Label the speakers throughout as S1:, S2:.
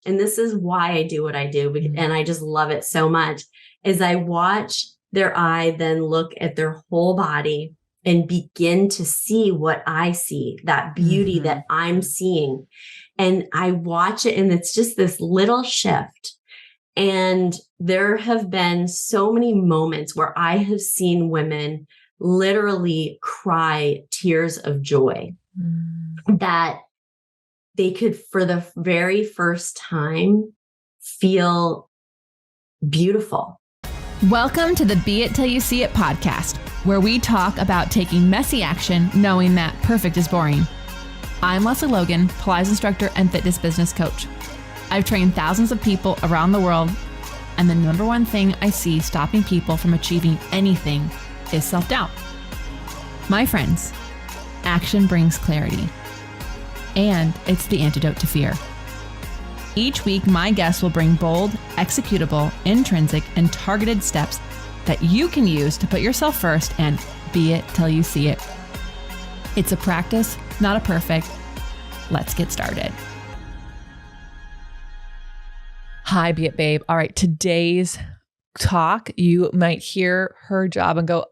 S1: and this is why I do what I do, and I just love it so much, is I watch their eye then look at their whole body and begin to see what I see, that beauty that I'm seeing. And I watch it, and it's just this little shift. And there have been so many moments where I have seen women literally cry tears of joy that they could, for the very first time, feel beautiful.
S2: Welcome to the Be It Till You See It podcast, where we talk about taking messy action, knowing that perfect is boring. I'm Lesley Logan, Pilates instructor and fitness business coach. I've trained thousands of people around the world, and the number one thing I see stopping people from achieving anything is self-doubt. My friends, action brings clarity, and it's the antidote to fear. Each week, my guests will bring bold, executable, intrinsic, and targeted steps that you can use to put yourself first and be it till you see it. It's a practice, not a perfect. Let's get started. Hi, Be It Babe. All right, today's talk, you might hear her job and go,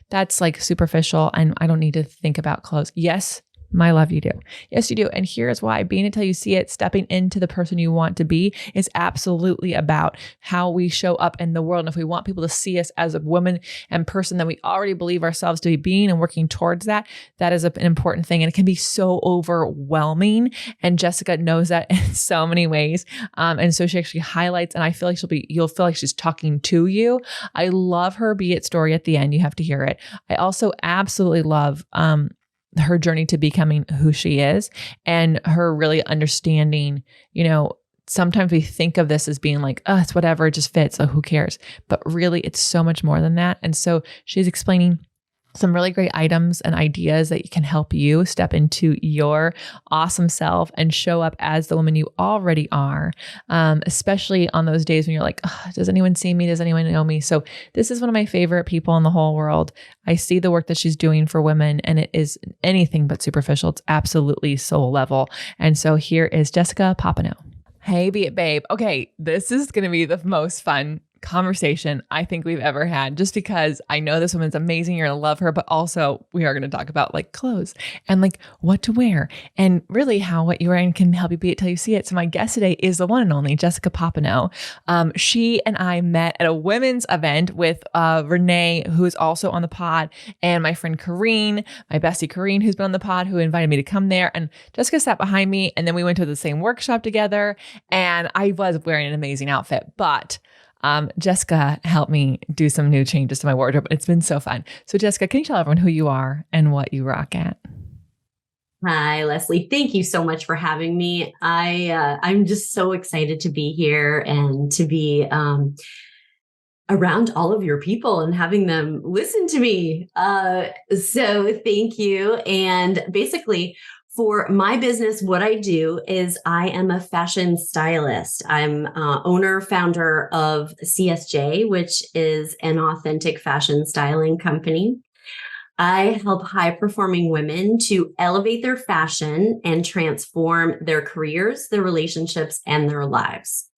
S2: that's like superficial and I don't need to think about clothes. Yes, my love, you do. Yes, you do. And here's why. Being until you see it, stepping into the person you want to be is absolutely about how we show up in the world. And if we want people to see us as a woman and person that we already believe ourselves to be being and working towards that, that is an important thing. And it can be so overwhelming. And Jessica knows that in so many ways. And so she actually highlights, and I feel like you'll feel like she's talking to you. I love her Be It story at the end. You have to hear it. I also absolutely love, her journey to becoming who she is and her really understanding, sometimes we think of this as being like, it's whatever, it just fits, so who cares? But really it's so much more than that. And so she's explaining some really great items and ideas that can help you step into your awesome self and show up as the woman you already are, especially on those days when you're like, does anyone see me? Does anyone know me? So this is one of my favorite people in the whole world. I see the work that she's doing for women, and it is anything but superficial. It's absolutely soul level. And so here is Jessica Papineau. Hey, Be It Babe. Okay, this is going to be the most fun conversation I think we've ever had, just because I know this woman's amazing. You're going to love her, but also we are going to talk about like clothes and like what to wear and really how what you're wearing can help you be it till you see it. So my guest today is the one and only Jessica Papineau. She and I met at a women's event with Renee, who is also on the pod, and my friend Kareen, my bestie Kareen, who's been on the pod, who invited me to come there. And Jessica sat behind me, and then we went to the same workshop together, and I was wearing an amazing outfit, but Jessica helped me do some new changes to my wardrobe. It's been so fun. So Jessica, can you tell everyone who you are and what you rock at?
S1: Hi, Lesley. Thank you so much for having me. I'm just so excited to be here and to be around all of your people and having them listen to me. So thank you. And basically, for my business, what I do is I am a fashion stylist. I'm owner, founder of CSJ, which is an authentic fashion styling company. I help high-performing women to elevate their fashion and transform their careers, their relationships, and their lives.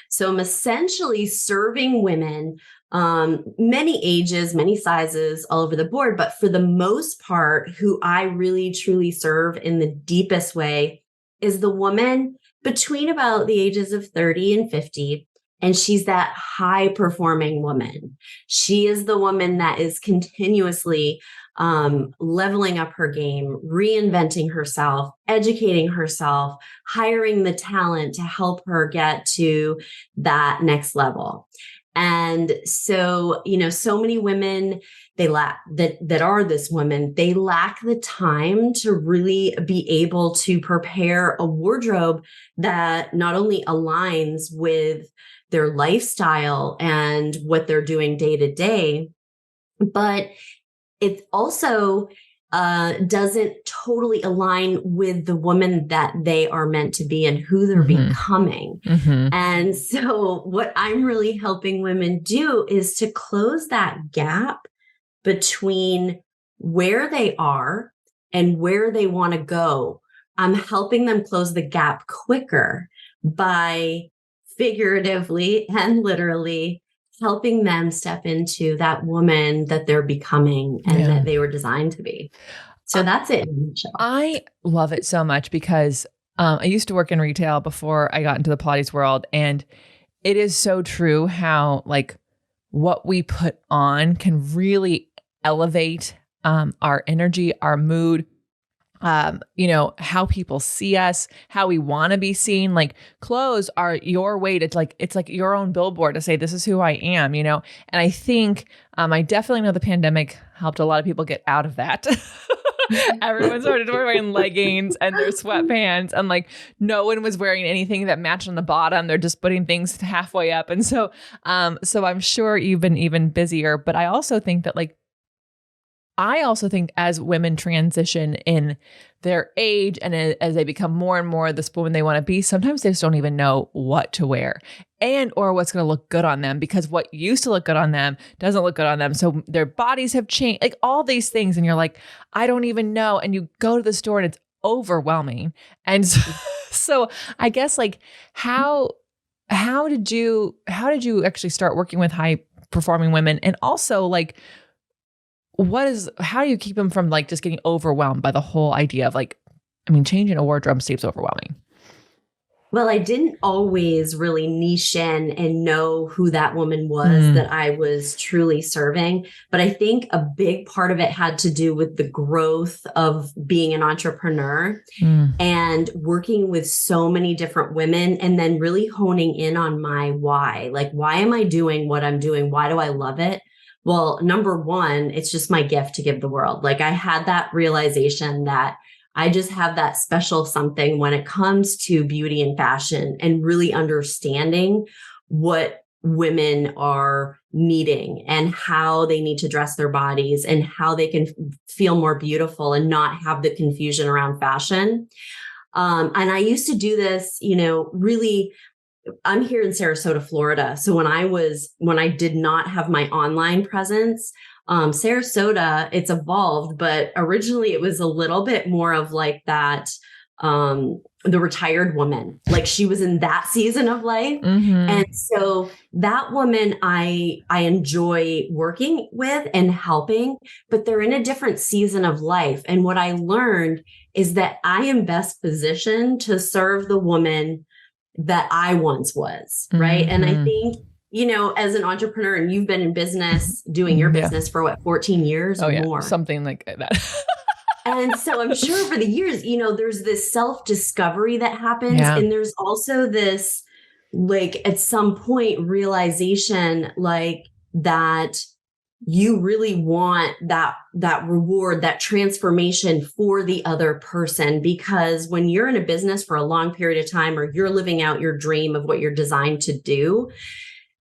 S1: So I'm essentially serving women many ages, many sizes, all over the board. But for the most part, who I really truly serve in the deepest way is the woman between about the ages of 30 and 50. And she's that high performing woman. She is the woman that is continuously leveling up her game, reinventing herself, educating herself, hiring the talent to help her get to that next level. And so, so many women, they lack that are this woman, they lack the time to really be able to prepare a wardrobe that not only aligns with their lifestyle and what they're doing day to day, but it also doesn't totally align with the woman that they are meant to be and who they're becoming. And so what I'm really helping women do is to close that gap between where they are and where they want to go. I'm helping them close the gap quicker by figuratively and literally helping them step into that woman that they're becoming and that they were designed to be. So that's it in a nutshell.
S2: I love it so much because I used to work in retail before I got into the Pilates world. And it is so true how like what we put on can really elevate our energy, our mood, how people see us, how we want to be seen. Like clothes are your way to like, it's like your own billboard to say, this is who I am, And I think, I definitely know the pandemic helped a lot of people get out of that. Everyone started wearing leggings and their sweatpants, and like no one was wearing anything that matched on the bottom. They're just putting things halfway up. And so I'm sure you've been even busier, but I also think as women transition in their age and as they become more and more this woman they want to be, sometimes they just don't even know what to wear or what's going to look good on them, because what used to look good on them doesn't look good on them. So their bodies have changed, like all these things. And you're like, I don't even know. And you go to the store and it's overwhelming. And so I guess like how did you actually start working with high performing women? And also like, how do you keep them from like just getting overwhelmed by the whole idea of like, changing a wardrobe seems overwhelming.
S1: Well, I didn't always really niche in and know who that woman was that I was truly serving. But I think a big part of it had to do with the growth of being an entrepreneur and working with so many different women, and then really honing in on my why. Like, why am I doing what I'm doing? Why do I love it? Well, number one, it's just my gift to give the world. Like I had that realization that I just have that special something when it comes to beauty and fashion, and really understanding what women are needing and how they need to dress their bodies and how they can feel more beautiful and not have the confusion around fashion. And I used to do this, really. I'm here in Sarasota, Florida. So when I did not have my online presence, Sarasota, it's evolved, but originally it was a little bit more of like that, the retired woman, like she was in that season of life. And so that woman I enjoy working with and helping, but they're in a different season of life. And what I learned is that I am best positioned to serve the woman that I once was, right? And I think, as an entrepreneur, and you've been in business, doing your business for 14 years or more?
S2: Something like that.
S1: And so I'm sure for the years, there's this self-discovery that happens. And there's also this, like, at some point, realization like that you really want that reward, that transformation for the other person. Because when you're in a business for a long period of time, or you're living out your dream of what you're designed to do,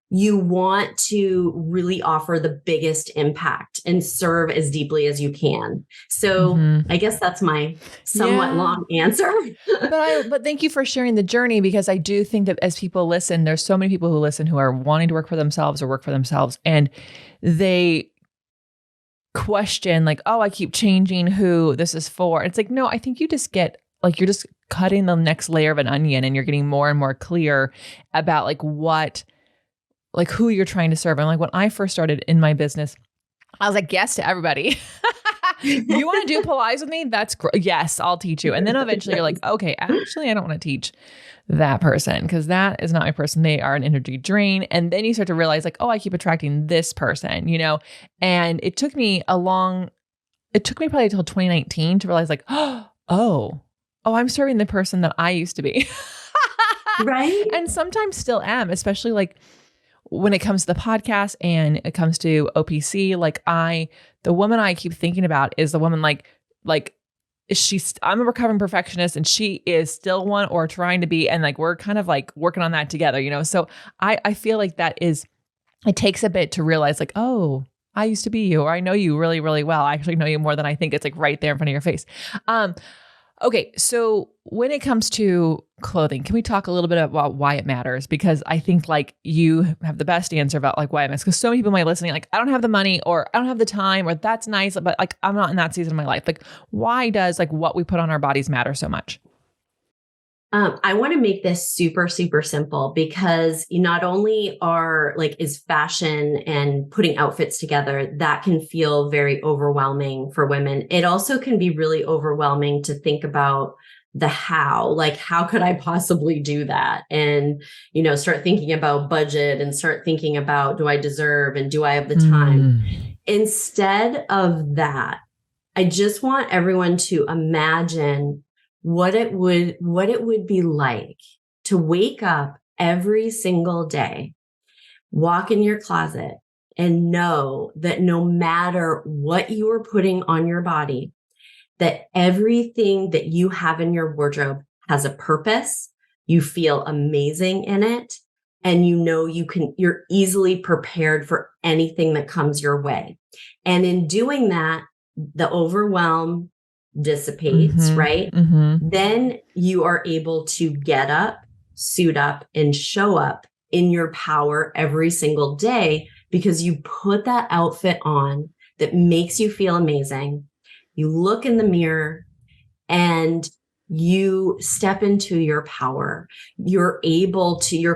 S1: you want to really offer the biggest impact and serve as deeply as you can. So I guess that's my somewhat long answer.
S2: But thank you for sharing the journey, because I do think that as people listen, there's so many people who listen who are wanting to work for themselves or work for themselves, and they question like, oh, I keep changing who this is for. It's like, no, I think you just get like, you're just cutting the next layer of an onion, and you're getting more and more clear about like who you're trying to serve. And like when I first started in my business, I was like, yes to everybody. You want to do Pilates with me? That's great. Yes, I'll teach you. And then eventually you're like, okay, actually, I don't want to teach that person, because that is not my person. They are an energy drain. And then you start to realize like, oh, I keep attracting this person, and it took me probably until 2019 to realize like, oh, I'm serving the person that I used to be.
S1: Right.
S2: And sometimes still am, especially like when it comes to the podcast and it comes to OPC, like the woman I keep thinking about is the woman like I'm a recovering perfectionist, and she is still one, or trying to be. And like, we're kind of like working on that together, So I feel like it takes a bit to realize like, oh, I used to be you, or I know you really, really well. I actually know you more than I think. It's like right there in front of your face. Okay. So when it comes to clothing, can we talk a little bit about why it matters? Because I think like you have the best answer about like why it matters. Because so many people might be listening, like, I don't have the money, or I don't have the time, or that's nice, but like, I'm not in that season of my life. Like, why does like what we put on our bodies matter so much?
S1: I want to make this super, super simple because you not only are like, is fashion and putting outfits together, that can feel very overwhelming for women. It also can be really overwhelming to think about the how, like, how could I possibly do that? And, start thinking about budget and start thinking about, do I deserve and do I have the time? Instead of that, I just want everyone to imagine what it would be like to wake up every single day, walk in your closet, and know that no matter what you are putting on your body, that everything that you have in your wardrobe has a purpose. You feel amazing in it, and you're easily prepared for anything that comes your way. And in doing that, the overwhelm dissipates, right? Then you are able to get up, suit up, and show up in your power every single day because you put that outfit on that makes you feel amazing. You look in the mirror and you step into your power. Your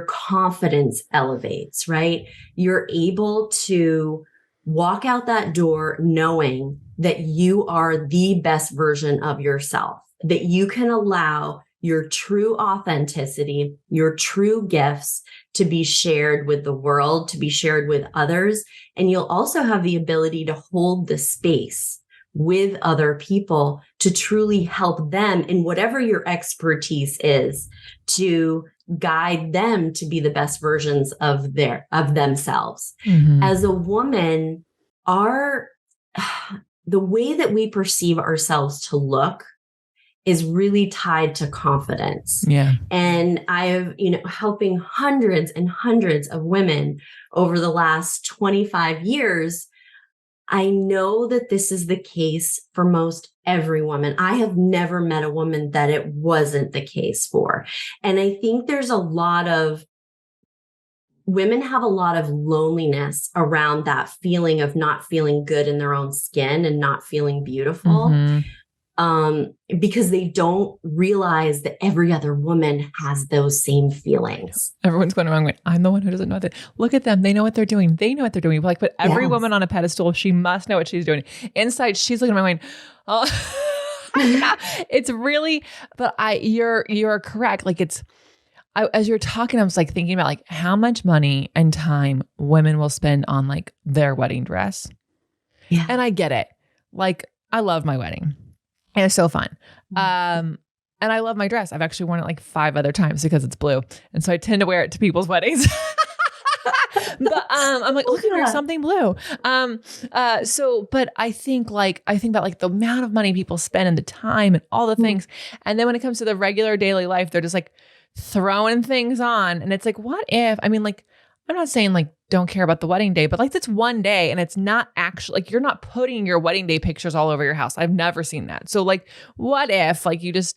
S1: confidence elevates, right? You're able to walk out that door knowing that you are the best version of yourself, that you can allow your true authenticity, your true gifts to be shared with the world, to be shared with others. And you'll also have the ability to hold the space with other people to truly help them in whatever your expertise is, to guide them to be the best versions of themselves. As a woman, the way that we perceive ourselves to look is really tied to confidence.
S2: Yeah.
S1: And I have, helping hundreds and hundreds of women over the last 25 years, I know that this is the case for most every woman. I have never met a woman that it wasn't the case for. And I think women have a lot of loneliness around that feeling of not feeling good in their own skin and not feeling beautiful. Because they don't realize that every other woman has those same feelings.
S2: Everyone's going around going, I'm the one who doesn't know that. Look at them. They know what they're doing. They know what they're doing. Like, put every woman on a pedestal. She must know what she's doing. Inside, she's looking at me going, oh, it's really, but you're correct. Like as you're talking, I was like thinking about like how much money and time women will spend on like their wedding dress.
S1: Yeah.
S2: And I get it. Like, I love my wedding. And it's so fun. And I love my dress. I've actually worn it like 5 other times because it's blue. And so I tend to wear it to people's weddings. But I'm like, look, there's something blue. But I think about like the amount of money people spend and the time and all the things. And then when it comes to the regular daily life, they're just like throwing things on. And it's like, what if, I mean, like, I'm not saying like don't care about the wedding day, but like that's one day and it's not actually like you're not putting your wedding day pictures all over your house. I've never seen that. So like, what if like you just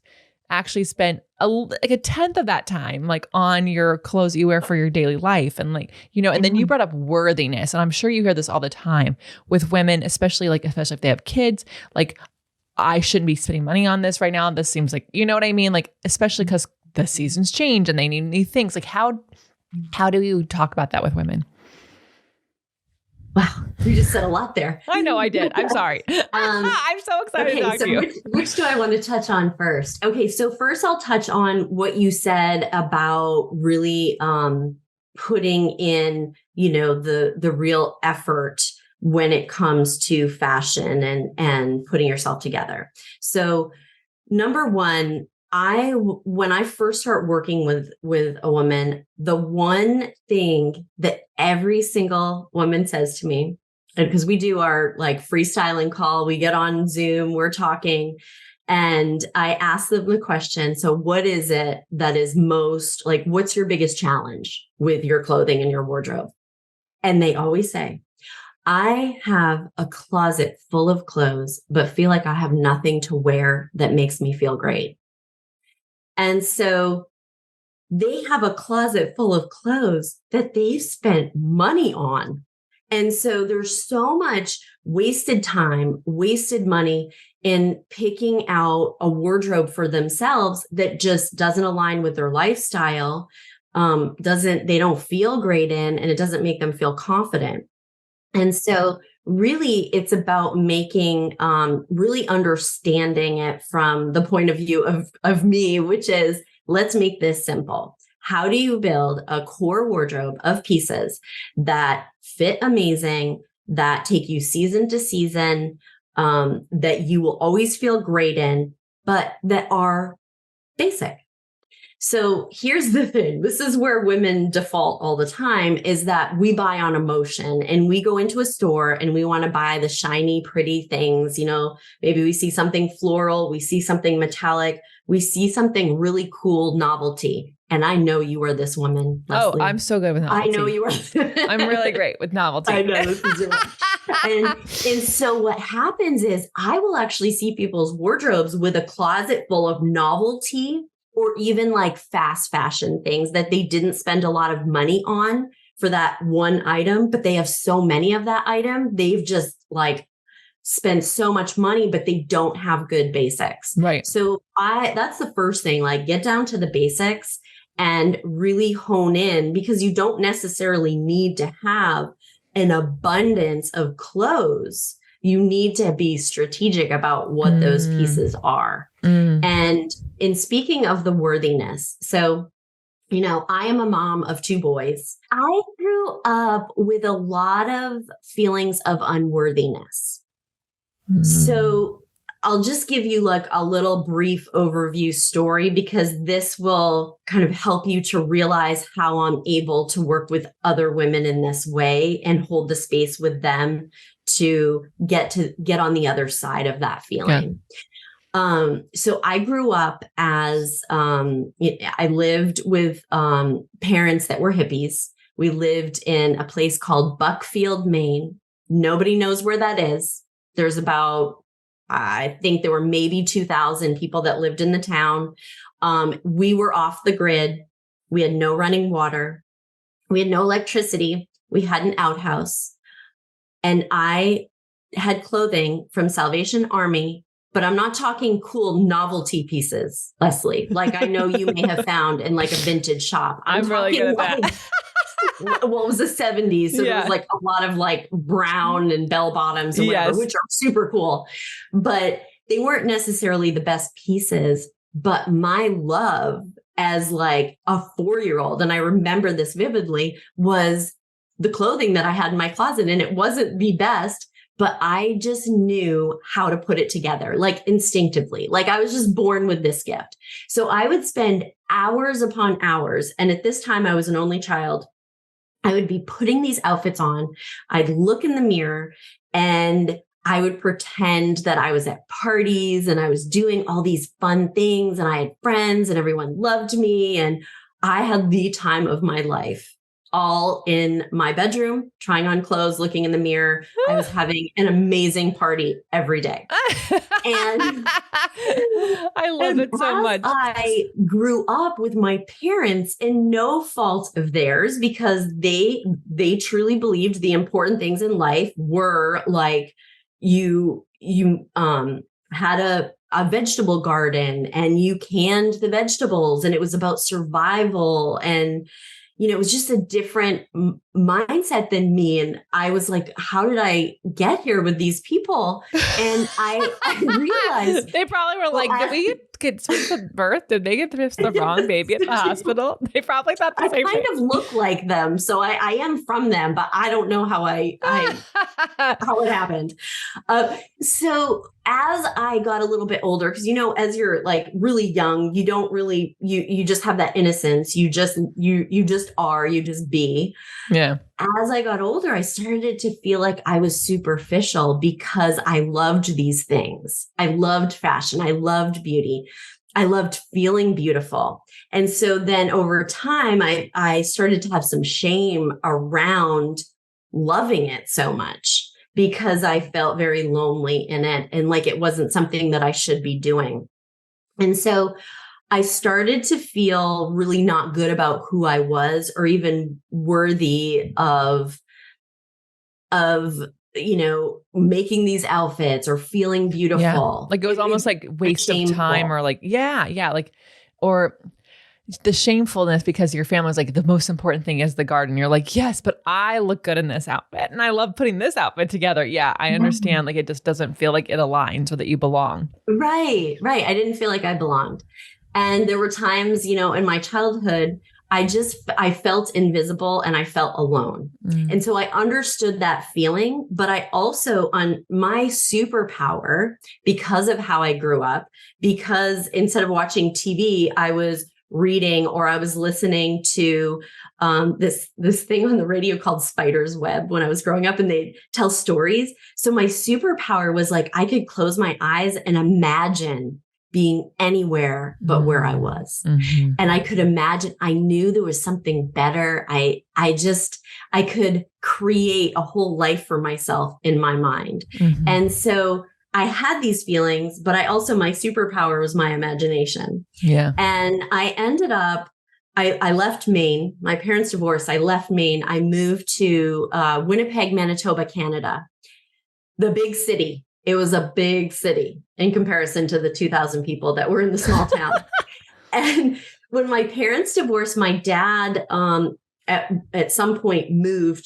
S2: actually spent a tenth of that time like on your clothes you wear for your daily life and like, and then you brought up worthiness. And I'm sure you hear this all the time with women, especially if they have kids, like I shouldn't be spending money on this right now. This seems like, you know what I mean? Like, especially because the seasons change and they need new things. Like how do you talk about that with women?
S1: Wow, you just said a lot there.
S2: I know I did. I'm sorry. I'm so excited to talk to you.
S1: Which do I want to touch on first? Okay, so first I'll touch on what you said about really putting in, the real effort when it comes to fashion and putting yourself together. So number one, when I first start working with a woman, the one thing that every single woman says to me, and because we do our like freestyling call, we get on Zoom, we're talking, and I ask them the question, so what is it that is most like, what's your biggest challenge with your clothing and your wardrobe? And they always say, I have a closet full of clothes, but feel like I have nothing to wear that makes me feel great. And so they have a closet full of clothes that they've spent money on. And so there's so much wasted time, wasted money in picking out a wardrobe for themselves that just doesn't align with their lifestyle, they don't feel great in, and it doesn't make them feel confident. And so really it's about making, really understanding it from the point of view of me, which is, let's make this simple. How do you build a core wardrobe of pieces that fit amazing, that take you season to season, that you will always feel great in, but that are basic? So here's the thing. This is where women default all the time, is that we buy on emotion, and we go into a store and we want to buy the shiny, pretty things. Maybe we see something floral, we see something metallic, we see something really cool, novelty. And I know you are this woman, Lesley.
S2: Oh, I'm so good with novelty.
S1: I know you are.
S2: I'm really great with novelty.
S1: I know this is your and so what happens is, I will actually see people's wardrobes with a closet full of novelty, or even like fast fashion things that they didn't spend a lot of money on for that one item, but they have so many of that item. They've just like spent so much money, but they don't have good basics.
S2: Right.
S1: So that's the first thing, like, get down to the basics and really hone in, because you don't necessarily need to have an abundance of clothes. You need to be strategic about what those pieces are. And in speaking of the worthiness, so, I am a mom of 2 boys. I grew up with a lot of feelings of unworthiness. So I'll just give you like a little brief overview story, because this will kind of help you to realize how I'm able to work with other women in this way and hold the space with them to get on the other side of that feeling. Yeah. So I grew up as, I lived with parents that were hippies. We lived in a place called Buckfield, Maine. Nobody knows where that is. There's about, I think there were maybe 2,000 people that lived in the town. We were off the grid. We had no running water. We had no electricity. We had an outhouse. And I had clothing from Salvation Army, but I'm not talking cool novelty pieces, Lesley, like I know you may have found in like a vintage shop.
S2: I'm really good at that.
S1: What was the 70s? So there was like a lot of like brown and bell bottoms and whatever, which are super cool, but they weren't necessarily the best pieces. But my love as like a 4-year-old, and I remember this vividly, was the clothing that I had in my closet. And it wasn't the best, but I just knew how to put it together, like instinctively. Like I was just born with this gift. So I would spend hours upon hours. And at this time, I was an only child. I would be putting these outfits on. I'd look in the mirror and I would pretend that I was at parties and I was doing all these fun things, and I had friends and everyone loved me. And I had the time of my life, all in my bedroom, trying on clothes, looking in the mirror. I was having an amazing party every day. And
S2: I love it so much.
S1: I grew up with my parents, in no fault of theirs, because they truly believed the important things in life were like, you had a vegetable garden and you canned the vegetables, and it was about survival. And it was just a different mindset than me. And I was like, how did I get here with these people? And I realized
S2: they probably were like, did we get switched at birth? Did they get the wrong baby at the hospital? They probably thought the same thing.
S1: I kind of look like them. So I am from them, but I don't know how how it happened. So as I got a little bit older, because, as you're like really young, you don't really, you just have that innocence. You just are, you just be.
S2: Yeah.
S1: As I got older, I started to feel like I was superficial, because I loved these things. I loved fashion. I loved beauty. I loved feeling beautiful. And so then over time, I started to have some shame around loving it so much, because I felt very lonely in it, and like it wasn't something that I should be doing. And so I started to feel really not good about who I was, or even worthy of of, making these outfits or feeling beautiful.
S2: Like it was almost like waste of time or like, or the shamefulness because your family's like, the most important thing is the garden. You're like, yes, but I look good in this outfit and I love putting this outfit together. Yeah, I understand. Like it just doesn't feel like it aligns or that you belong.
S1: Right. I didn't feel like I belonged. And there were times, in my childhood, I felt invisible and I felt alone. And so I understood that feeling, but I also, on my superpower, because of how I grew up, because instead of watching TV, I was reading or I was listening to this thing on the radio called Spider's Web when I was growing up, and they tell stories. So my superpower was like, I could close my eyes and imagine being anywhere but where I was. And I could imagine, I knew there was something better. I could create a whole life for myself in my mind. And so I had these feelings, but my superpower was my imagination.
S2: Yeah.
S1: And I ended up, I left Maine. My parents divorced. I left Maine. I moved to Winnipeg, Manitoba, Canada, the big city. It was a big city in comparison to the 2,000 people that were in the small town. And when my parents divorced, my dad at some point moved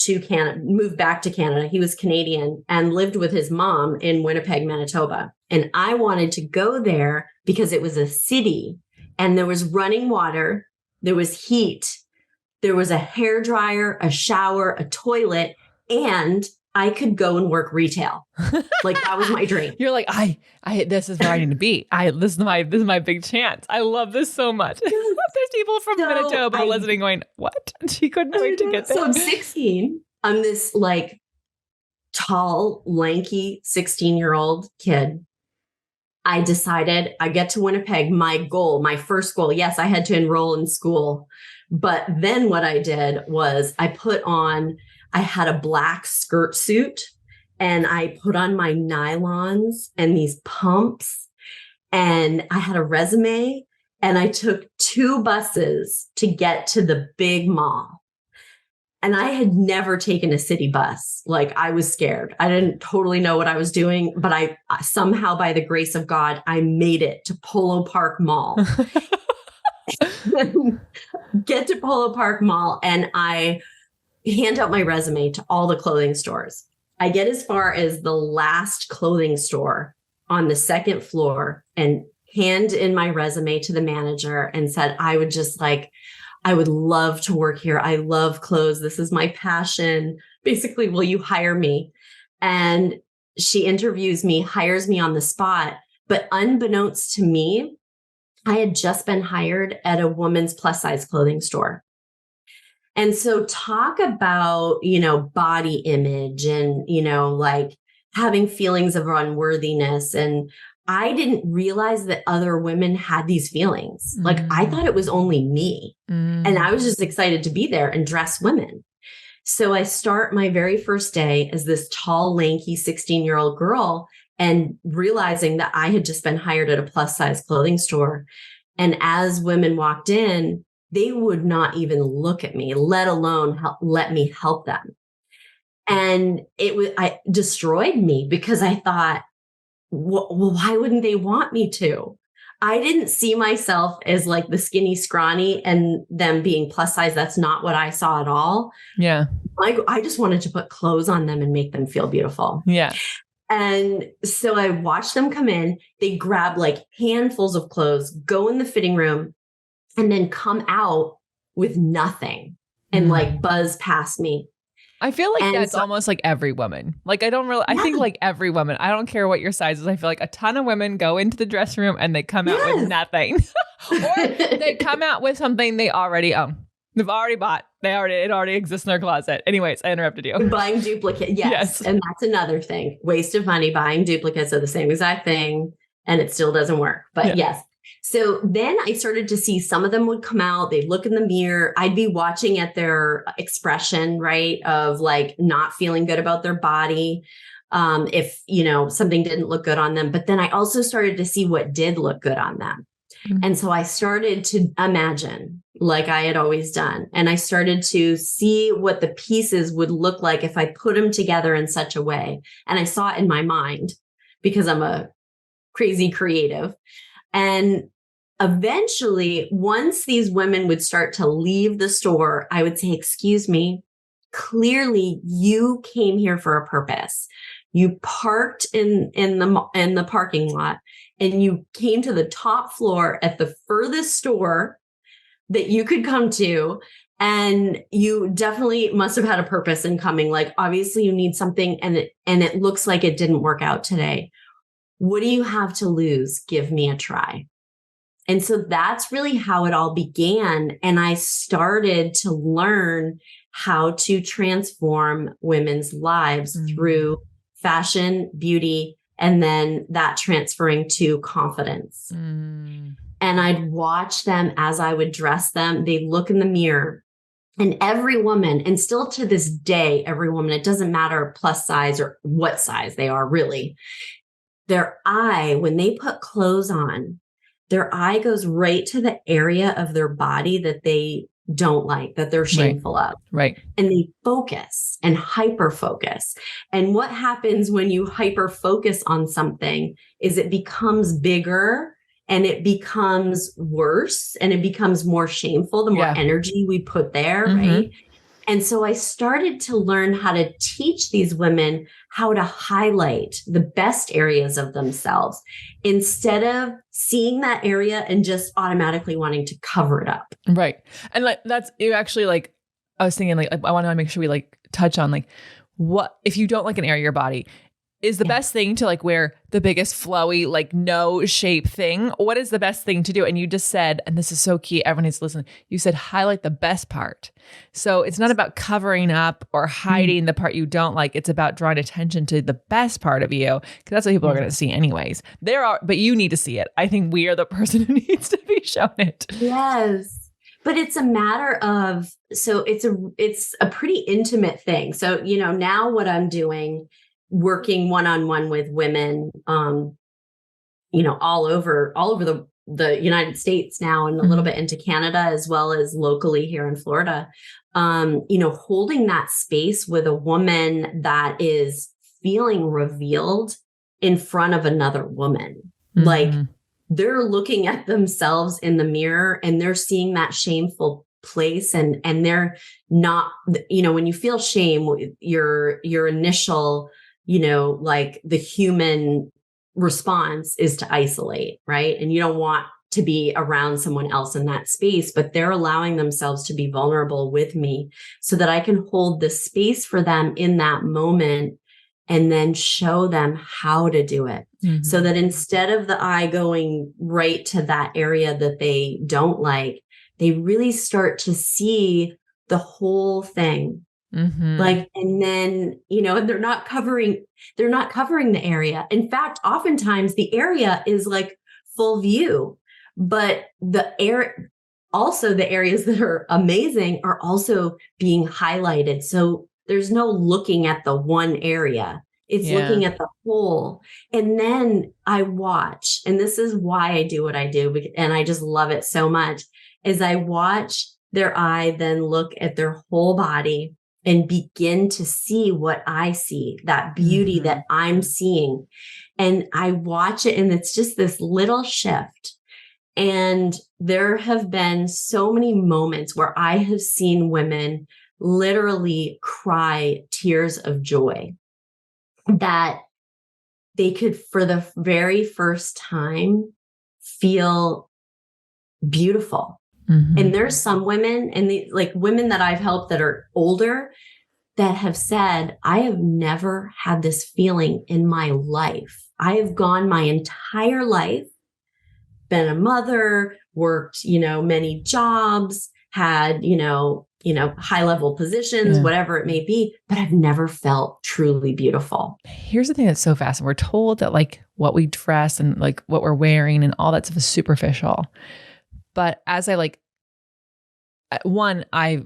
S1: back to Canada. He was Canadian and lived with his mom in Winnipeg, Manitoba. And I wanted to go there because it was a city and there was running water, there was heat, there was a hairdryer, a shower, a toilet, and I could go and work retail. Like that was my dream.
S2: You're like, I this is where I need to be. This is my big chance. I love this so much. There's people from Manitoba listening going, what? She couldn't wait to get there.
S1: So I'm 16. I'm this like tall, lanky 16-year-old kid. I decided I get to Winnipeg. My first goal, yes, I had to enroll in school. But then what I did was I had a black skirt suit and I put on my nylons and these pumps and I had a resume and I took 2 buses to get to the big mall. And I had never taken a city bus. Like I was scared. I didn't totally know what I was doing, but I somehow, by the grace of God, I made it to Polo Park Mall. Get to Polo Park Mall and I hand out my resume to all the clothing stores. I get as far as the last clothing store on the second floor and hand in my resume to the manager and said, I would love to work here. I love clothes. This is my passion. Basically, will you hire me? And she interviews me, hires me on the spot. But unbeknownst to me, I had just been hired at a woman's plus size clothing store. And so talk about, body image and, like having feelings of unworthiness. And I didn't realize that other women had these feelings. Like I thought it was only me. And I was just excited to be there and dress women. So I start my very first day as this tall, lanky 16-year-old girl and realizing that I had just been hired at a plus size clothing store. And as women walked in, they would not even look at me, let alone let me help them. And I destroyed me because I thought, well, why wouldn't they want me to? I didn't see myself as like the skinny, scrawny and them being plus size. That's not what I saw at all.
S2: Yeah.
S1: I just wanted to put clothes on them and make them feel beautiful.
S2: Yeah.
S1: And so I watched them come in. They grab like handfuls of clothes, go in the fitting room, and then come out with nothing and like buzz past me.
S2: I feel like that's almost like every woman. Like I think like every woman, I don't care what your size is. I feel like a ton of women go into the dressing room and they come out with nothing. Or they come out with something they already own. They've already bought. It already exists in their closet. Anyways, I interrupted you.
S1: Buying duplicate. Yes. And that's another thing. Waste of money buying duplicates of the same exact thing. And it still doesn't work. But yes. So then I started to see some of them would come out, they'd look in the mirror. I'd be watching at their expression, right? Of like not feeling good about their body. If, something didn't look good on them. But then I also started to see what did look good on them. Mm-hmm. And so I started to imagine like I had always done. And I started to see what the pieces would look like if I put them together in such a way. And I saw it in my mind because I'm a crazy creative. And eventually, once these women would start to leave the store, I would say, excuse me, clearly you came here for a purpose. You parked in the parking lot and you came to the top floor at the furthest store that you could come to. And you definitely must have had a purpose in coming. Like, obviously you need something and it looks like it didn't work out today. What do you have to lose? Give me a try. And so that's really how it all began. And I started to learn how to transform women's lives through fashion, beauty, and then that transferring to confidence. And I'd watch them as I would dress them. They'd look in the mirror. And every woman, and still to this day, every woman, it doesn't matter plus size or what size they are really, their eye, when they put clothes on, their eye goes right to the area of their body that they don't like, that they're shameful of.
S2: Right.
S1: And they focus and hyper focus. And what happens when you hyper focus on something is it becomes bigger and it becomes worse and it becomes more shameful the more energy we put there, right? And so I started to learn how to teach these women how to highlight the best areas of themselves instead of seeing that area and just automatically wanting to cover it up.
S2: Right. And like, that's you actually like, I was thinking like, I want to make sure we like touch on like what, if you don't like an area of your body, is the best thing to like wear the biggest flowy, like no shape thing? What is the best thing to do? And you just said, and this is so key, everyone needs to listen. You said, highlight the best part. So it's not about covering up or hiding the part you don't like. It's about drawing attention to the best part of you. Cause that's what people are going to see anyways. But you need to see it. I think we are the person who needs to be shown it.
S1: Yes. But it's a matter of, so it's a pretty intimate thing. So, you know, now what I'm doing, working one-on-one with women, you know, all over the United States now and a little bit into Canada, as well as locally here in Florida, you know, holding that space with a woman that is feeling revealed in front of another woman. Like they're looking at themselves in the mirror and they're seeing that shameful place and they're not, you know, when you feel shame, your initial, you know, like the human response is to isolate, right? And you don't want to be around someone else in that space, but they're allowing themselves to be vulnerable with me so that I can hold the space for them in that moment and then show them how to do it. So that instead of the eye going right to that area that they don't like, they really start to see the whole thing. Like, and then, you know, they're not covering the area. In fact, oftentimes the area is like full view, but also the areas that are amazing are also being highlighted. So there's no looking at the one area. It's looking at the whole. And then I watch, and this is why I do what I do. And I just love it so much, is I watch their eye then look at their whole body and begin to see what I see, that beauty that I'm seeing. And I watch it and it's just this little shift. And there have been so many moments where I have seen women literally cry tears of joy that they could, for the very first time, feel beautiful. And there's some women and like women that I've helped that are older that have said, I have never had this feeling in my life. I have gone my entire life, been a mother, worked, you know, many jobs, had, you know, high level positions, whatever it may be, but I've never felt truly beautiful.
S2: Here's the thing that's so fascinating. We're told that like what we dress and like what we're wearing and all that stuff is superficial. But as I like,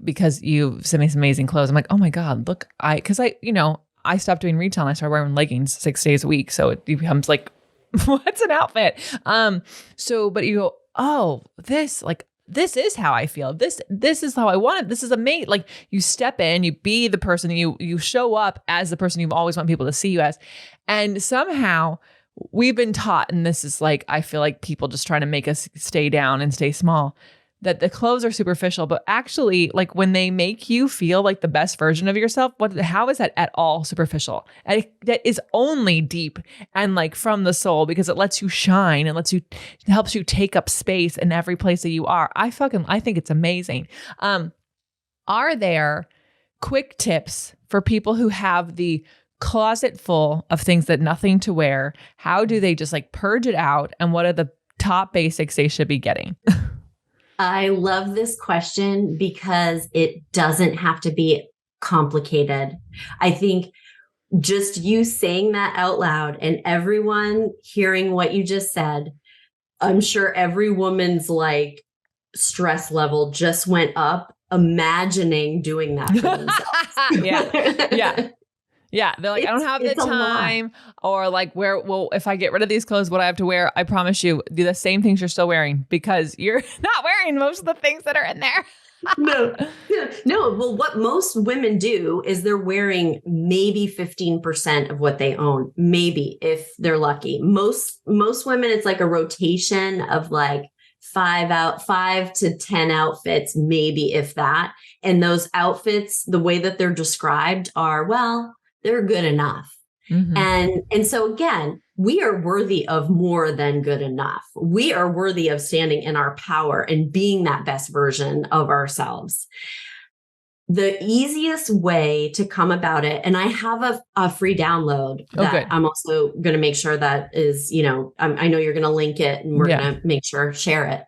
S2: because you sent me some amazing clothes, I'm like, oh my God, look, because I stopped doing retail and I started wearing leggings 6 days a week. So it becomes like, what's an outfit? But you go, oh, this is how I feel. This is how I want it. This is amazing. Like you step in, you be the person, you show up as the person you've always want people to see you as. And somehow we've been taught, and this is like, I feel like people just trying to make us stay down and stay small, that the clothes are superficial, but actually like when they make you feel like the best version of yourself, how is that at all superficial? And that is only deep and like from the soul, because it lets you shine and it helps you take up space in every place that you are. I think it's amazing. Are there quick tips for people who have the closet full of things that nothing to wear? How do they just like purge it out? And what are the top basics they should be getting?
S1: I love this question because it doesn't have to be complicated. I think just you saying that out loud and everyone hearing what you just said, I'm sure every woman's like stress level just went up imagining doing that for themselves.
S2: Yeah. Yeah. They're like, I don't have the time, or like, if I get rid of these clothes, what I have to wear, I promise you, do the same things you're still wearing because you're not wearing most of the things that are in there.
S1: No. Well, what most women do is they're wearing maybe 15% of what they own, maybe if they're lucky. Most women, it's like a rotation of like 5 to 10 outfits, maybe if that. And those outfits, the way that they're described are, well, they're good enough. Mm-hmm. And so again, we are worthy of more than good enough. We are worthy of standing in our power and being that best version of ourselves. The easiest way to come about it, and I have a free download that I'm also going to make sure that is, I know you're going to link it and we're going to make sure, share it.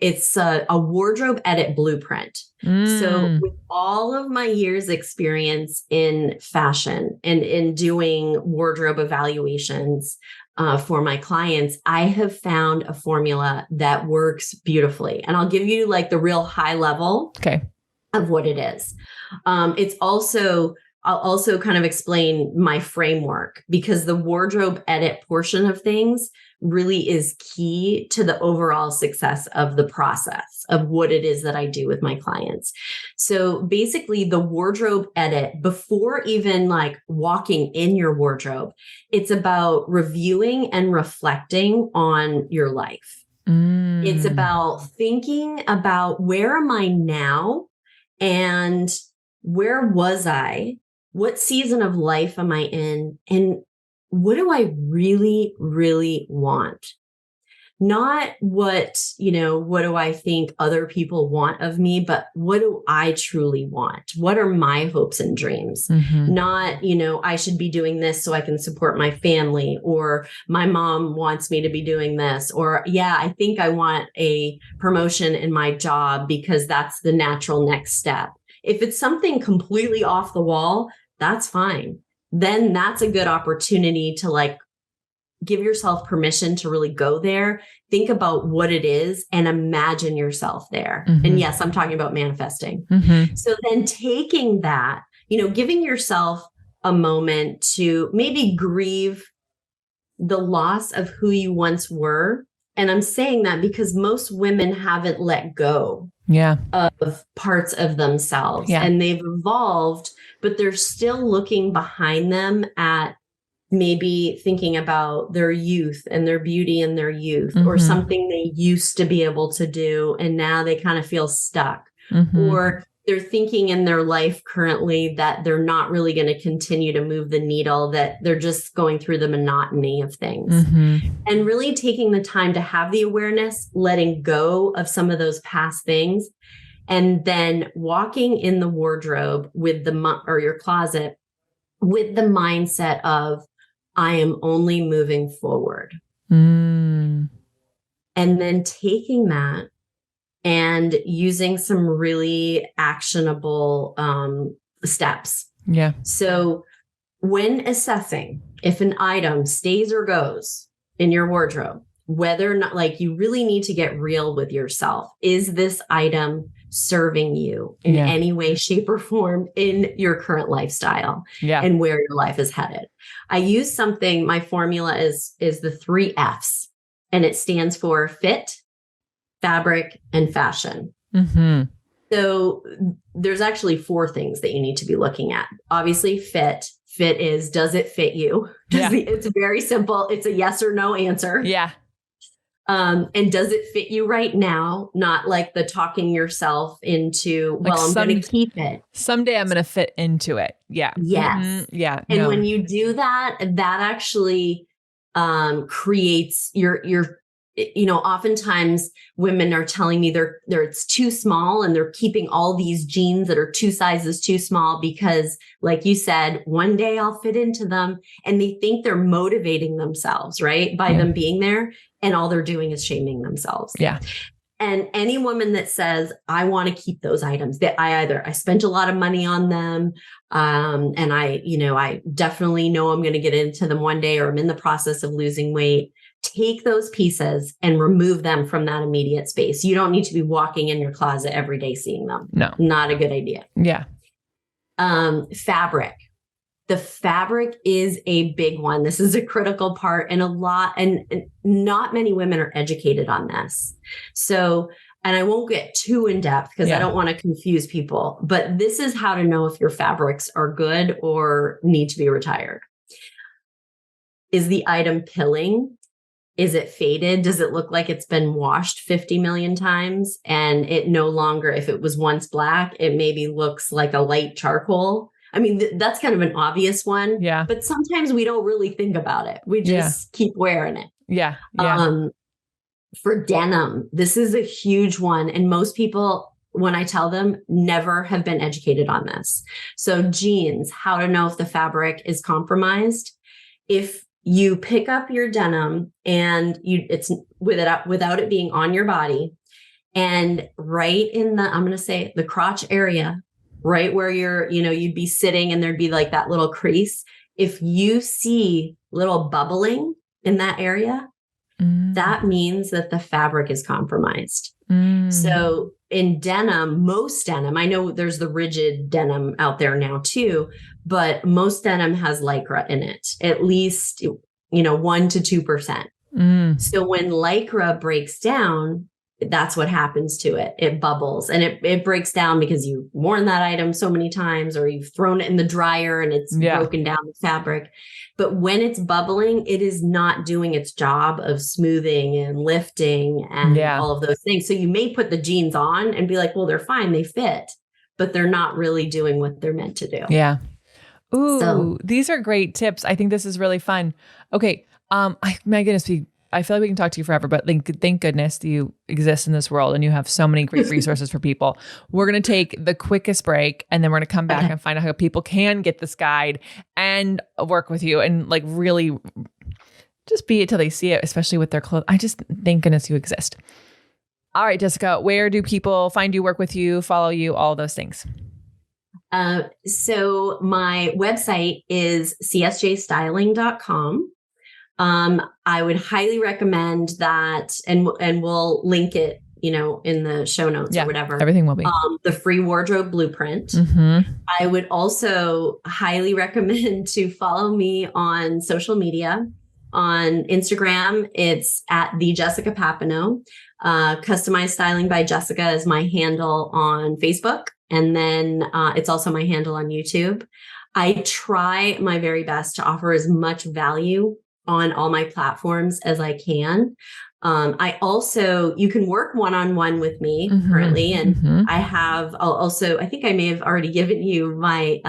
S1: It's a wardrobe edit blueprint. So with all of my years experience in fashion and in doing wardrobe evaluations for my clients, I have found a formula that works beautifully. And I'll give you like the real high level of what it is. I'll also kind of explain my framework, because the wardrobe edit portion of things really is key to the overall success of the process of what it is that I do with my clients. So basically the wardrobe edit, before even like walking in your wardrobe, it's about reviewing and reflecting on your life. It's about thinking about, where am I now? And where was I? What season of life am I in? And what do I really, really want? Not what do I think other people want of me, but what do I truly want? What are my hopes and dreams? Not, I should be doing this so I can support my family, or my mom wants me to be doing this, or I think I want a promotion in my job because that's the natural next step. If it's something completely off the wall, that's fine. Then that's a good opportunity to like give yourself permission to really go there, think about what it is, and imagine yourself there. And yes, I'm talking about manifesting. So then taking that, giving yourself a moment to maybe grieve the loss of who you once were. And I'm saying that because most women haven't let go of parts of themselves, and they've evolved, but they're still looking behind them at maybe thinking about their youth and their beauty in their youth, or something they used to be able to do, and now they kind of feel stuck. Or they're thinking in their life currently that they're not really going to continue to move the needle, that they're just going through the monotony of things. And really taking the time to have the awareness, letting go of some of those past things, and then walking in the wardrobe with or your closet with the mindset of, I am only moving forward. And then taking that and using some really actionable steps. So when assessing if an item stays or goes in your wardrobe, whether or not, like, you really need to get real with yourself. Is this item serving you in any way, shape, or form in your current lifestyle and where your life is headed? I use something, my formula is the 3 F's, and it stands for fit, fabric, and fashion.
S2: Mm-hmm.
S1: So there's actually 4 things that you need to be looking at. Obviously, fit. Fit is, does it fit you? It's very simple. It's a yes or no answer.
S2: Yeah.
S1: And does it fit you right now? Not like the talking yourself into, well, I'm going to keep it.
S2: Someday I'm going to fit into it. Yeah.
S1: Yes.
S2: Mm-hmm. Yeah.
S1: And when you do that, that actually creates your, oftentimes women are telling me it's too small, and they're keeping all these jeans that are 2 sizes too small because, like you said, one day I'll fit into them, and they think they're motivating themselves, right? By them being there, and all they're doing is shaming themselves.
S2: Yeah.
S1: And any woman that says, I want to keep those items, that I spent a lot of money on them. And I definitely know I'm going to get into them one day, or I'm in the process of losing weight. Take those pieces and remove them from that immediate space. You don't need to be walking in your closet every day seeing them.
S2: No,
S1: not a good idea.
S2: Yeah.
S1: Fabric. The fabric is a big one. This is a critical part, and not many women are educated on this. So, and I won't get too in depth because I don't want to confuse people, but this is how to know if your fabrics are good or need to be retired. Is the item pilling? Is it faded? Does it look like it's been washed 50 million times and it no longer, if it was once black, it maybe looks like a light charcoal? I mean, that's kind of an obvious one.
S2: Yeah.
S1: But sometimes we don't really think about it. We just keep wearing it.
S2: Yeah. Yeah.
S1: For denim, this is a huge one. And most people, when I tell them, never have been educated on this. So jeans, how to know if the fabric is compromised. If you pick up your denim and it's without it being on your body, and right in I'm going to say the crotch area, right where you'd be sitting and there'd be like that little crease. If you see little bubbling in that area, that means that the fabric is compromised. So in denim, most denim, I know there's the rigid denim out there now too, but most denim has Lycra in it, at least, 1 to 2%. So when Lycra breaks down, that's what happens to it. It bubbles, and it breaks down because you've worn that item so many times, or you've thrown it in the dryer and it's broken down the fabric. But when it's bubbling, it is not doing its job of smoothing and lifting and all of those things. So you may put the jeans on and be like, well, they're fine, they fit, but they're not really doing what they're meant to do.
S2: Yeah. Ooh, these are great tips. I think this is really fun. Okay. My goodness, I feel like we can talk to you forever, but thank goodness you exist in this world and you have so many great resources for people. We're going to take the quickest break, and then we're going to come back and find out how people can get this guide and work with you and like really just be it till they see it, especially with their clothes. I just thank goodness you exist. All right, Jessica, where do people find you, work with you, follow you, all those things?
S1: So my website is csjstyling.com. I would highly recommend that, and we'll link it, in the show notes or whatever.
S2: Everything will be.
S1: The free wardrobe blueprint. I would also highly recommend to follow me on social media. On Instagram, it's at the Jessica Papineau. Customized Styling by Jessica is my handle on Facebook. And then it's also my handle on YouTube. I try my very best to offer as much value on all my platforms as I can. You can work one-on-one with me currently. And I think I may have already given you my,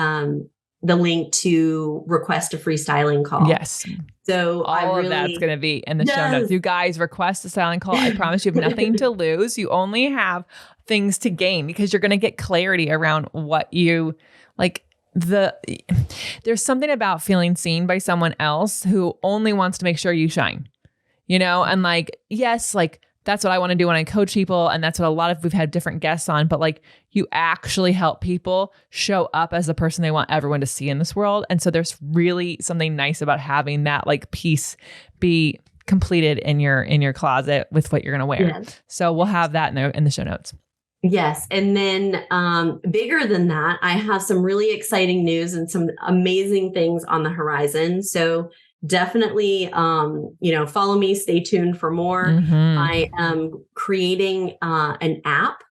S1: the link to request a free styling call.
S2: Yes.
S1: So
S2: all of that's going to be in the show notes. You guys request a styling call. I promise you have nothing to lose. You only have things to gain because you're going to get clarity around what you like. There's something about feeling seen by someone else who only wants to make sure you shine, and yes, that's what I want to do when I coach people. And that's what we've had different guests on, but you actually help people show up as the person they want everyone to see in this world. And so there's really something nice about having that piece be completed in your closet with what you're going to wear. Yes. So we'll have that in the show notes.
S1: Yes. And then bigger than that, I have some really exciting news and some amazing things on the horizon. So definitely, follow me, stay tuned for more.
S2: Mm-hmm.
S1: I am creating an app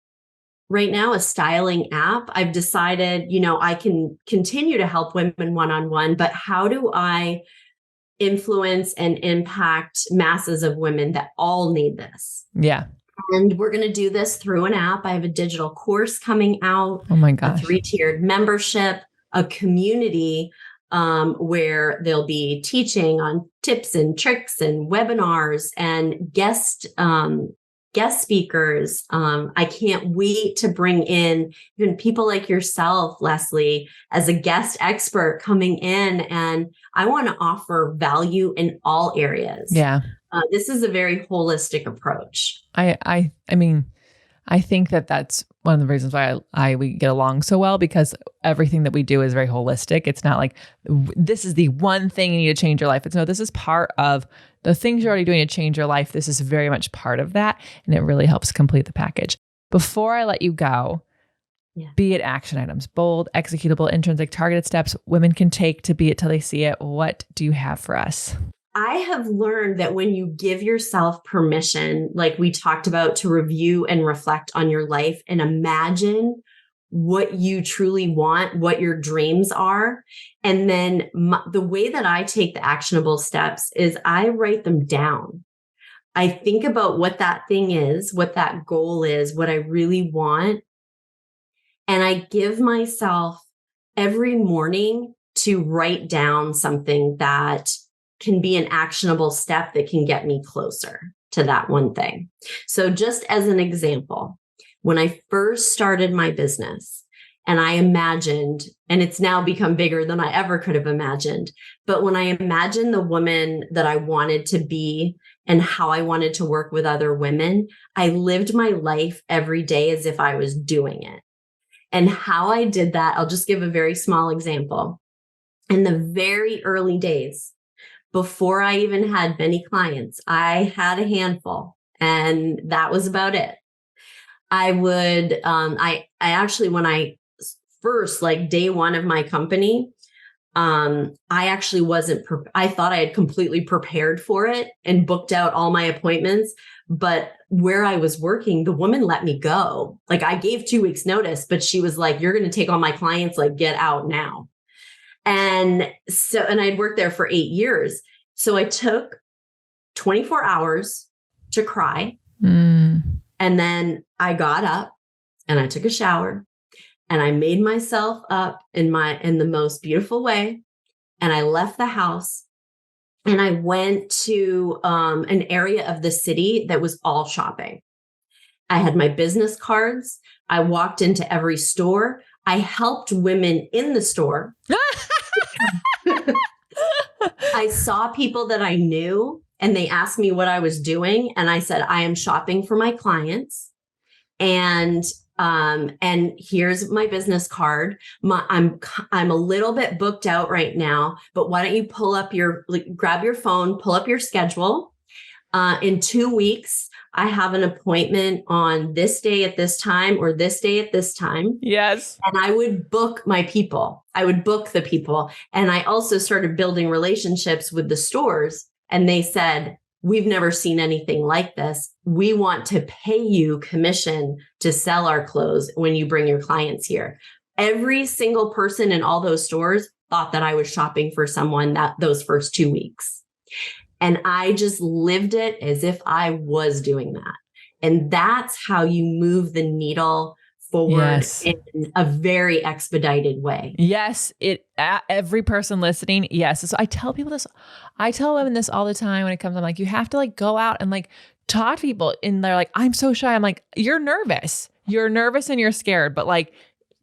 S1: right now, a styling app. I've decided, I can continue to help women one-on-one, but how do I influence and impact masses of women that all need this?
S2: Yeah.
S1: And we're going to do this through an app. I have a digital course coming out,
S2: Oh my
S1: a
S2: gosh.
S1: 3-tiered membership, a community where they'll be teaching on tips and tricks and webinars and guest speakers. I can't wait to bring in even people like yourself, Lesley, as a guest expert coming in. And I want to offer value in all areas.
S2: Yeah.
S1: This is a very holistic approach.
S2: I mean, I think that that's one of the reasons why we get along so well, because everything that we do is very holistic. It's not like this is the one thing you need to change your life. It's no, this is part of the things you're already doing to change your life. This is very much part of that. And it really helps complete the package. Before I let you go, be it action items, bold, executable, intrinsic, targeted steps women can take to be it till they see it. What do you have for us?
S1: I have learned that when you give yourself permission, like we talked about, to review and reflect on your life and imagine what you truly want, what your dreams are. And then the way that I take the actionable steps is I write them down. I think about what that thing is, what that goal is, what I really want. And I give myself every morning to write down something that can be an actionable step that can get me closer to that one thing. So just as an example, when I first started my business and I imagined, and it's now become bigger than I ever could have imagined, but when I imagined the woman that I wanted to be and how I wanted to work with other women, I lived my life every day as if I was doing it. And how I did that, I'll just give a very small example. In the very early days, before I even had many clients, I had a handful, and that was about it. I would, I actually, when I first, like day one of my company, I actually wasn't, I thought I had completely prepared for it and booked out all my appointments. But where I was working, the woman let me go. Like I gave 2 weeks notice, but she was like, you're going to take all my clients, like get out now. And I'd worked there for 8 years. So I took 24 hours to cry. And then I got up and I took a shower and I made myself up in the most beautiful way. And I left the house and I went to an area of the city that was all shopping. I had my business cards. I walked into every store. I helped women in the store. I saw people that I knew and they asked me what I was doing. And I said, I am shopping for my clients. And here's my business card. I'm a little bit booked out right now, but why don't you grab your phone, pull up your schedule. In 2 weeks, I have an appointment on this day at this time or this day at this time.
S2: Yes.
S1: And I would book my people. I would book the people. And I also started building relationships with the stores. And they said, we've never seen anything like this. We want to pay you commission to sell our clothes when you bring your clients here. Every single person in all those stores thought that I was shopping for someone those first 2 weeks. And I just lived it as if I was doing that. And that's how you move the needle forward in a very expedited way.
S2: Yes. Every person listening. Yes. So I tell people this, I tell women this all the time when it comes, I'm like, you have to like go out and like talk to people, and they're like, I'm so shy. I'm like, you're nervous and you're scared, but like,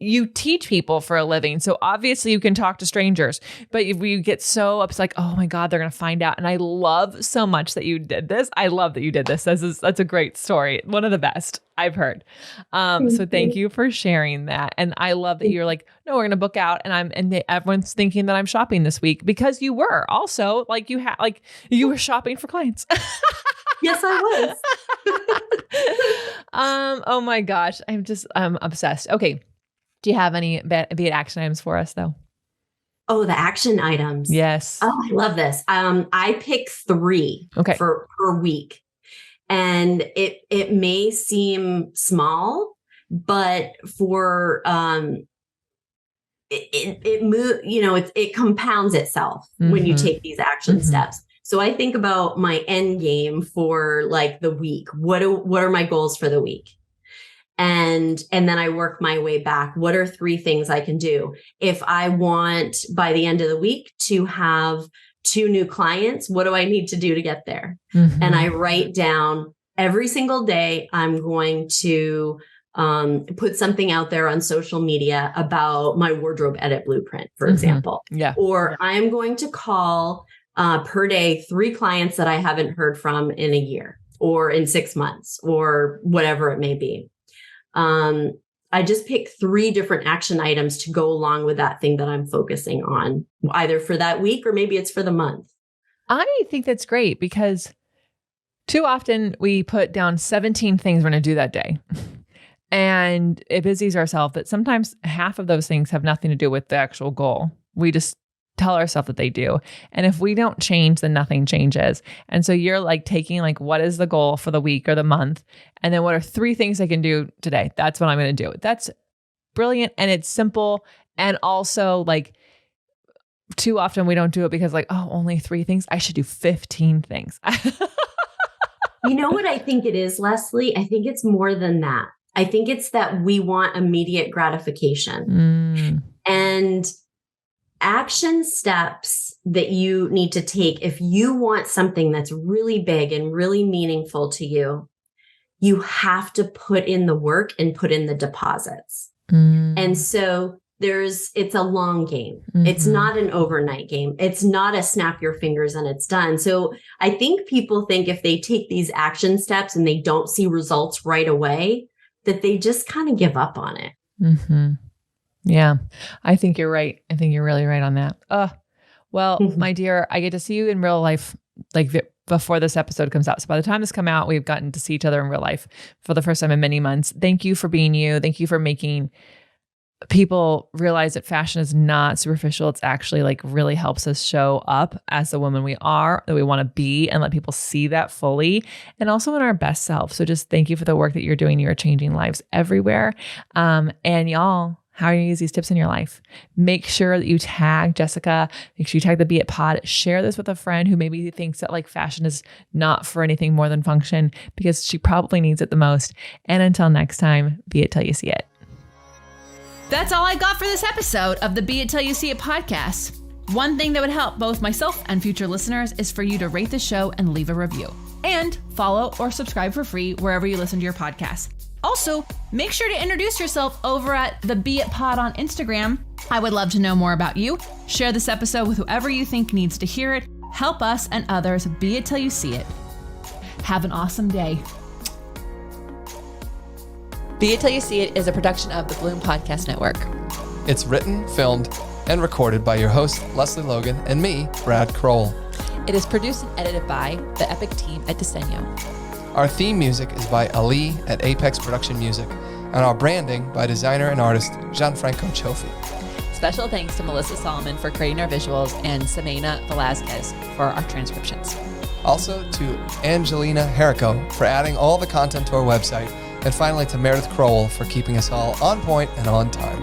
S2: you teach people for a living. So obviously you can talk to strangers, but if you get so upset, like, oh my God, they're going to find out. And I love so much that you did this. I love that you did this. That's a great story. One of the best I've heard. So thank you for sharing that. And I love that you're like, no, we're going to book out. And everyone's thinking that I'm shopping this week, because you were also like, you were shopping for clients.
S1: Yes, I
S2: was. Oh my gosh. I'm obsessed. Okay. Do you have any be it action items for us though?
S1: Oh, the action items.
S2: Yes.
S1: Oh, I love this. I pick 3 for per week. And it may seem small, but for it compounds itself when you take these action steps. So I think about my end game for like the week. What are my goals for the week? And then I work my way back. What are 3 things I can do? If I want by the end of the week to have 2 new clients, what do I need to do to get there? And I write down every single day, I'm going to put something out there on social media about my wardrobe edit blueprint, for example.
S2: Yeah.
S1: Or I'm going to call per day 3 clients that I haven't heard from in a year or in 6 months or whatever it may be. I just pick 3 different action items to go along with that thing that I'm focusing on, either for that week or maybe it's for the month.
S2: I think that's great because too often we put down 17 things we're going to do that day. And it busies ourselves that sometimes half of those things have nothing to do with the actual goal. We just tell ourselves that they do. And if we don't change, then nothing changes. And so you're like taking like, what is the goal for the week or the month? And then what are 3 things I can do today? That's what I'm going to do. That's brilliant. And it's simple. And also like too often we don't do it because like, oh, only 3 things. I should do 15 things.
S1: You know what I think it is, Lesley? I think it's more than that. I think it's that we want immediate gratification. And action steps that you need to take if you want something that's really big and really meaningful to you, you have to put in the work and put in the deposits. And so it's a long game. It's not an overnight game. It's not a snap your fingers and it's done. So I think people think if they take these action steps and they don't see results right away, that they just kind of give up on it.
S2: Yeah, I think you're right. I think you're really right on that. Well, my dear, I get to see you in real life like before this episode comes out. So by the time this comes out, we've gotten to see each other in real life for the first time in many months. Thank you for being you. Thank you for making people realize that fashion is not superficial. It's actually like really helps us show up as the woman we are, that we want to be, and let people see that fully and also in our best self. So just thank you for the work that you're doing. You're changing lives everywhere. And y'all, how are you use these tips in your life? Make sure that you tag Jessica. Make sure you tag the Be It Pod. Share this with a friend who maybe thinks that like fashion is not for anything more than function because she probably needs it the most. And until next time, be it till you see it.
S3: That's all I got for this episode of the Be It Till You See It podcast. One thing that would help both myself and future listeners is for you to rate the show and leave a review. And follow or subscribe for free wherever you listen to your podcast. Also, make sure to introduce yourself over at the Be It Pod on Instagram. I would love to know more about you. Share this episode with whoever you think needs to hear it. Help us and others be it till you see it. Have an awesome day.
S4: Be It Till You See It is a production of the Bloom Podcast Network.
S5: It's written, filmed, and recorded by your host, Lesley Logan, and me, Brad Kroll.
S4: It is produced and edited by the epic team at Diseño.
S5: Our theme music is by Ali at Apex Production Music, and our branding by designer and artist Gianfranco Cioffi.
S4: Special thanks to Melissa Solomon for creating our visuals and Semena Velazquez for our transcriptions.
S5: Also to Angelina Herrico for adding all the content to our website, and finally to Meredith Kroll for keeping us all on point and on time.